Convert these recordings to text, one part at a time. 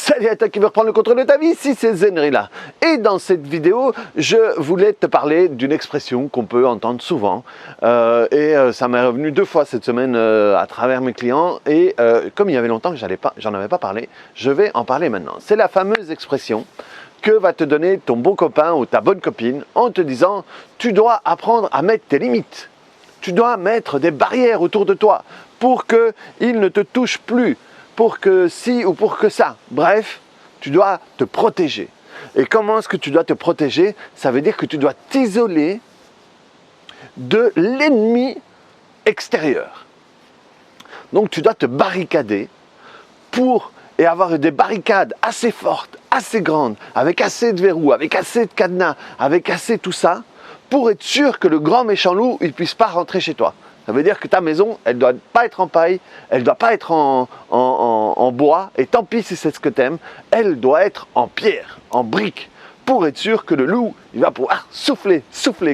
Salut à toi qui veut reprendre le contrôle de ta vie, ici c'est Zenrila. Et dans cette vidéo, je voulais te parler d'une expression qu'on peut entendre souvent. Ça m'est revenu 2 fois cette semaine à travers mes clients. Et comme il y avait longtemps que j'en avais pas parlé, je vais en parler maintenant. C'est la fameuse expression que va te donner ton bon copain ou ta bonne copine en te disant « Tu dois apprendre à mettre tes limites. Tu dois mettre des barrières autour de toi pour qu'ils ne te touchent plus. » Pour que si ou pour que ça. Bref, tu dois te protéger. Et comment est-ce que tu dois te protéger? Ça veut dire que tu dois t'isoler de l'ennemi extérieur. Donc tu dois te barricader et avoir des barricades assez fortes, assez grandes, avec assez de verrous, avec assez de cadenas, avec assez tout ça, pour être sûr que le grand méchant loup ne puisse pas rentrer chez toi. Ça veut dire que ta maison, elle ne doit pas être en paille, elle ne doit pas être en bois, et tant pis si c'est ce que tu aimes, elle doit être en pierre, en brique, pour être sûr que le loup, il va pouvoir souffler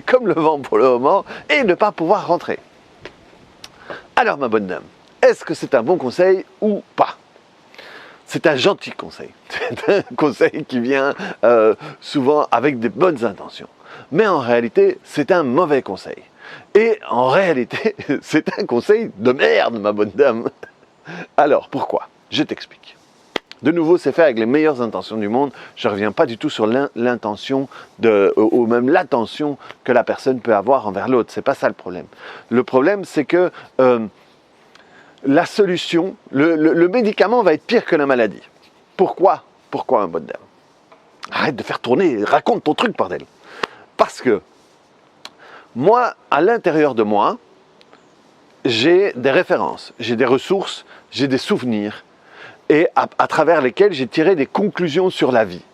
comme le vent pour le moment, et ne pas pouvoir rentrer. Alors ma bonne dame, est-ce que c'est un bon conseil ou pas? C'est un gentil conseil, c'est un conseil qui vient souvent avec des bonnes intentions, mais en réalité, c'est un mauvais conseil. Et en réalité, c'est un conseil de merde, ma bonne dame. Alors, pourquoi? Je t'explique. De nouveau, c'est fait avec les meilleures intentions du monde. Je ne reviens pas du tout sur l'intention ou même l'attention que la personne peut avoir envers l'autre. Ce n'est pas ça le problème. Le problème, c'est que la solution, le médicament va être pire que la maladie. Pourquoi? Pourquoi, ma bonne dame? Arrête de faire tourner, raconte ton truc, bordel. Parce que moi, à l'intérieur de moi, j'ai des références, j'ai des ressources, j'ai des souvenirs, et à travers lesquels j'ai tiré des conclusions sur la vie.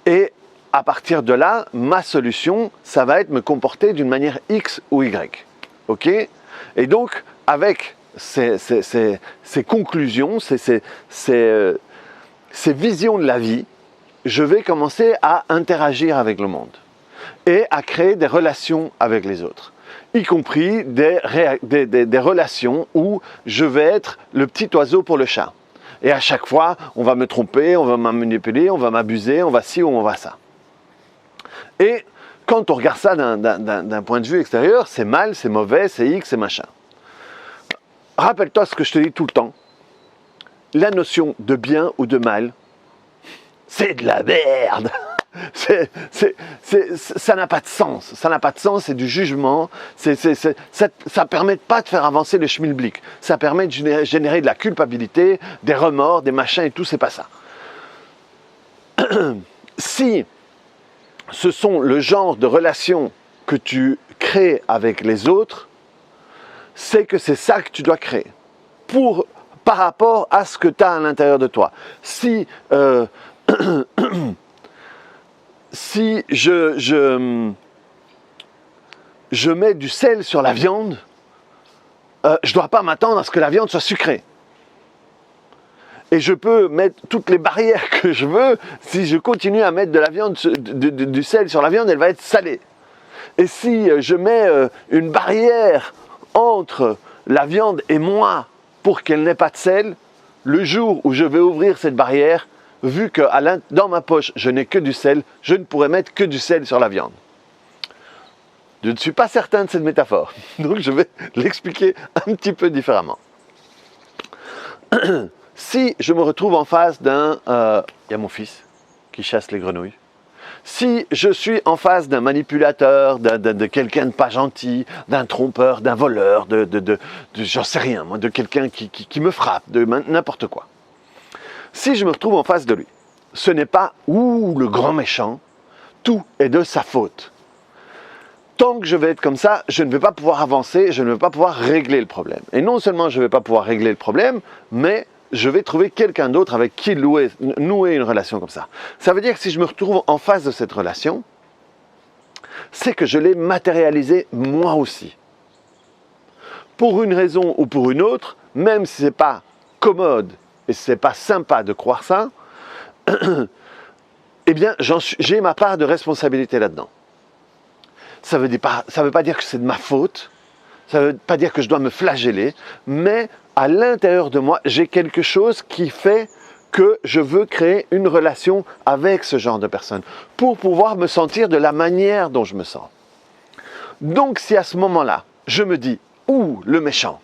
Et à partir de là, ma solution, ça va être me comporter d'une manière X ou Y. Ok? Et donc, avec ces conclusions, ces visions de la vie, je vais commencer à interagir avec le monde et à créer des relations avec les autres, y compris des relations où je vais être le petit oiseau pour le chat. Et à chaque fois, on va me tromper, on va me manipuler, on va m'abuser, on va ci ou on va ça. Et quand on regarde ça d'un point de vue extérieur, c'est mal, c'est mauvais, c'est X, c'est machin. Rappelle-toi ce que je te dis tout le temps. La notion de bien ou de mal, c'est de la merde. Ça n'a pas de sens, c'est du jugement, ça ne permet pas de faire avancer le schmilblick, ça permet de générer de la culpabilité, des remords, des machins et tout, c'est pas ça. Si ce sont le genre de relations que tu crées avec les autres, c'est que c'est ça que tu dois créer, par rapport à ce que tu as à l'intérieur de toi. Si je mets du sel sur la viande, je ne dois pas m'attendre à ce que la viande soit sucrée. Et je peux mettre toutes les barrières que je veux, si je continue à mettre de la viande, du sel sur la viande, elle va être salée. Et si je mets une barrière entre la viande et moi pour qu'elle n'ait pas de sel, le jour où je vais ouvrir cette barrière, vu que dans ma poche, je n'ai que du sel, je ne pourrais mettre que du sel sur la viande. Je ne suis pas certain de cette métaphore, donc je vais l'expliquer un petit peu différemment. Si je me retrouve en face il y a mon fils qui chasse les grenouilles. Si je suis en face d'un manipulateur, de quelqu'un de pas gentil, d'un trompeur, d'un voleur, j'en sais rien, moi, de quelqu'un qui me frappe, de n'importe quoi. Si je me retrouve en face de lui, ce n'est pas « ouh, le grand méchant », tout est de sa faute. Tant que je vais être comme ça, je ne vais pas pouvoir avancer, je ne vais pas pouvoir régler le problème. Et non seulement je ne vais pas pouvoir régler le problème, mais je vais trouver quelqu'un d'autre avec qui nouer une relation comme ça. Ça veut dire que si je me retrouve en face de cette relation, c'est que je l'ai matérialisée moi aussi. Pour une raison ou pour une autre, même si ce n'est pas commode, et ce n'est pas sympa de croire ça, eh bien, j'ai ma part de responsabilité là-dedans. Ça veut pas dire que c'est de ma faute, ça ne veut pas dire que je dois me flageller, mais à l'intérieur de moi, j'ai quelque chose qui fait que je veux créer une relation avec ce genre de personne pour pouvoir me sentir de la manière dont je me sens. Donc si à ce moment-là, je me dis « ou le méchant »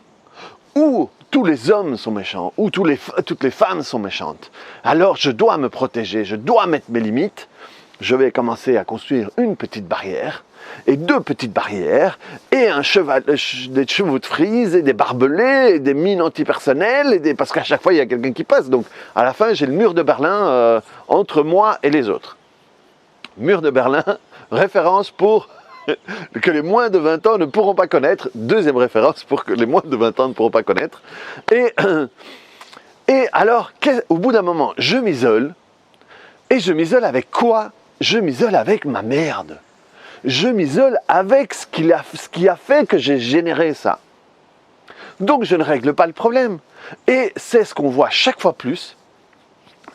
ou « tous les hommes sont méchants » ou « toutes les femmes sont méchantes », alors je dois me protéger, je dois mettre mes limites, je vais commencer à construire une petite barrière et 2 petites barrières, et des chevaux de frise, et des barbelés, et des mines antipersonnelles, parce qu'à chaque fois il y a quelqu'un qui passe, donc à la fin j'ai le mur de Berlin entre moi et les autres. Mur de Berlin, référence pour que les moins de 20 ans ne pourront pas connaître, deuxième référence pour que les moins de 20 ans ne pourront pas connaître, et alors, au bout d'un moment, je m'isole, et je m'isole avec quoi? Je m'isole avec ma merde. Je m'isole avec ce qui a fait que j'ai généré ça. Donc je ne règle pas le problème. Et c'est ce qu'on voit chaque fois plus,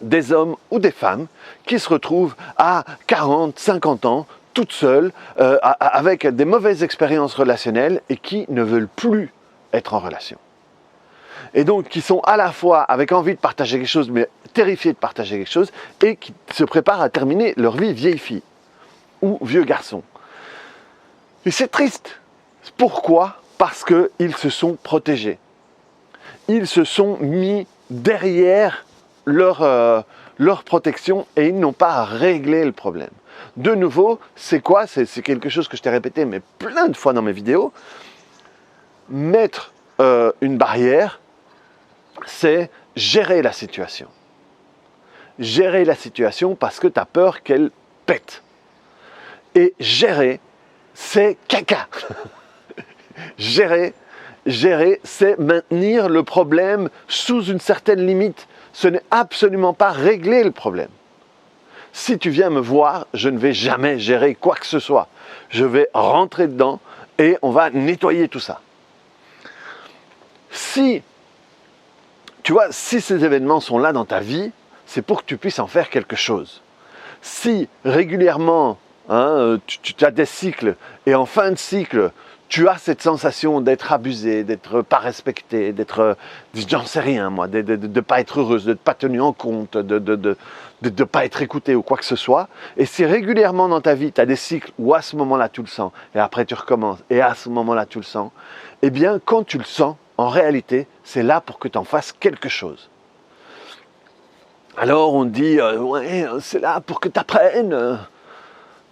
des hommes ou des femmes qui se retrouvent à 40, 50 ans, toutes seules, avec des mauvaises expériences relationnelles et qui ne veulent plus être en relation. Et donc qui sont à la fois avec envie de partager quelque chose, mais terrifiés de partager quelque chose, et qui se préparent à terminer leur vie vieille fille ou vieux garçon. Et c'est triste. Pourquoi? Parce qu'ils se sont protégés. Ils se sont mis derrière leur protection et ils n'ont pas réglé le problème. De nouveau, c'est quoi? C'est quelque chose que je t'ai répété mais plein de fois dans mes vidéos. Mettre une barrière, c'est gérer la situation. Gérer la situation parce que tu as peur qu'elle pète. Et gérer, c'est caca. Gérer, c'est maintenir le problème sous une certaine limite. Ce n'est absolument pas régler le problème. Si tu viens me voir, je ne vais jamais gérer quoi que ce soit. Je vais rentrer dedans et on va nettoyer tout ça. Si ces événements sont là dans ta vie, c'est pour que tu puisses en faire quelque chose. Si régulièrement, tu as des cycles et en fin de cycle, tu as cette sensation d'être abusé, d'être pas respecté, d'être, j'en sais rien moi, de ne pas être heureuse, de ne pas tenir en compte, de ne pas être écouté ou quoi que ce soit. Et si régulièrement dans ta vie, tu as des cycles où à ce moment-là tu le sens, et après tu recommences, et à ce moment-là tu le sens, eh bien quand tu le sens, en réalité, c'est là pour que tu en fasses quelque chose. Alors on dit, ouais, c'est là pour que tu apprennes.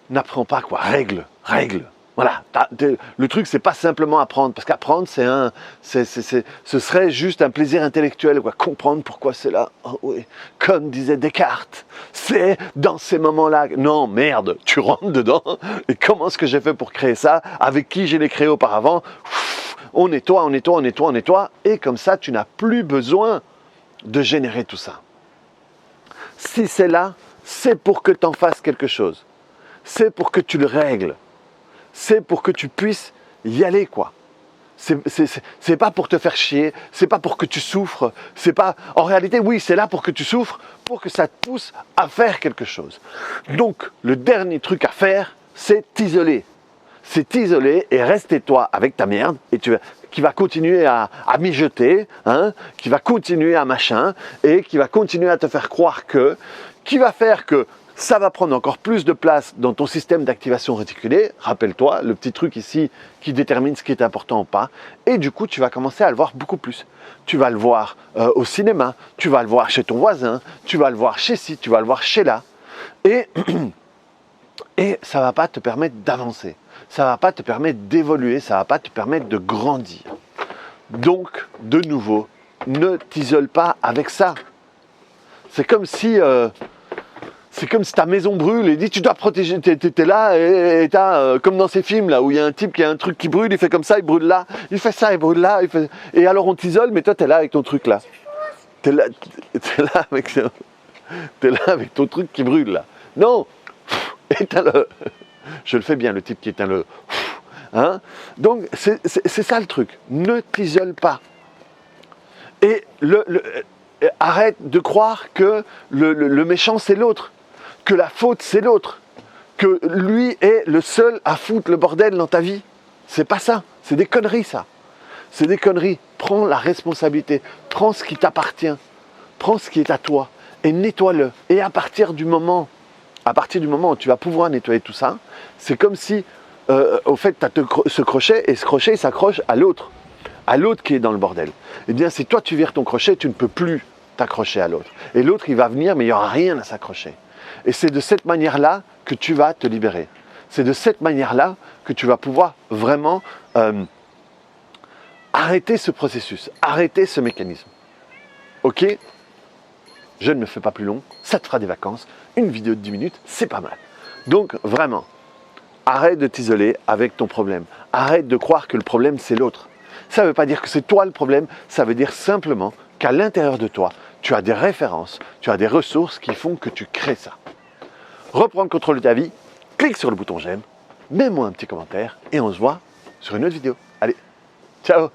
N'apprends pas quoi, règle. Voilà, le truc c'est pas simplement apprendre, parce qu'apprendre ce serait juste un plaisir intellectuel, quoi, comprendre pourquoi c'est là. Oh, oui. Comme disait Descartes, c'est dans ces moments-là. Non, merde, tu rentres dedans, et comment est-ce que j'ai fait pour créer ça? Avec qui j'ai les créé auparavant? On nettoie, et comme ça tu n'as plus besoin de générer tout ça. Si c'est là, c'est pour que tu en fasses quelque chose. C'est pour que tu le règles. C'est pour que tu puisses y aller, quoi. C'est pas pour te faire chier, c'est pas pour que tu souffres, c'est pas... En réalité, oui, c'est là pour que tu souffres, pour que ça te pousse à faire quelque chose. Donc, le dernier truc à faire, c'est t'isoler. C'est t'isoler et rester toi avec ta merde, et qui va continuer à mijoter, qui va continuer à machin, et qui va continuer à te faire croire qui va faire que ça va prendre encore plus de place dans ton système d'activation réticulée. Rappelle-toi, le petit truc ici qui détermine ce qui est important ou pas. Et du coup, tu vas commencer à le voir beaucoup plus. Tu vas le voir au cinéma, tu vas le voir chez ton voisin, tu vas le voir chez ci, tu vas le voir chez là. Et ça ne va pas te permettre d'avancer. Ça ne va pas te permettre d'évoluer, ça ne va pas te permettre de grandir. Donc, de nouveau, ne t'isole pas avec ça. C'est comme si ta maison brûle et dit tu dois protéger, t'es là et t'as comme dans ces films là où il y a un type qui a un truc qui brûle, il fait comme ça, il brûle là, il fait ça, il brûle là, et alors on t'isole, mais toi t'es là avec ton truc là. T'es là avec ton truc qui brûle là. Non, éteins-le. Je le fais bien, le type qui éteint le. Donc c'est ça le truc. Ne t'isole pas. Et arrête de croire que le méchant c'est l'autre, que la faute c'est l'autre, que lui est le seul à foutre le bordel dans ta vie. C'est pas ça, c'est des conneries ça. C'est des conneries. Prends la responsabilité, prends ce qui t'appartient, prends ce qui est à toi et nettoie-le. Et à partir du moment où tu vas pouvoir nettoyer tout ça, c'est comme si, au fait, tu as ce crochet, et ce crochet il s'accroche à l'autre qui est dans le bordel. Eh bien, si toi tu vires ton crochet, tu ne peux plus t'accrocher à l'autre. Et l'autre, il va venir, mais il n'y aura rien à s'accrocher. Et c'est de cette manière-là que tu vas te libérer. C'est de cette manière-là que tu vas pouvoir vraiment arrêter ce processus, arrêter ce mécanisme. Ok ? Je ne me fais pas plus long, ça te fera des vacances. Une vidéo de 10 minutes, c'est pas mal. Donc vraiment, arrête de t'isoler avec ton problème. Arrête de croire que le problème, c'est l'autre. Ça ne veut pas dire que c'est toi le problème, ça veut dire simplement qu'à l'intérieur de toi, tu as des références, tu as des ressources qui font que tu crées ça. Reprends le contrôle de ta vie, clique sur le bouton j'aime, mets-moi un petit commentaire et on se voit sur une autre vidéo. Allez, ciao!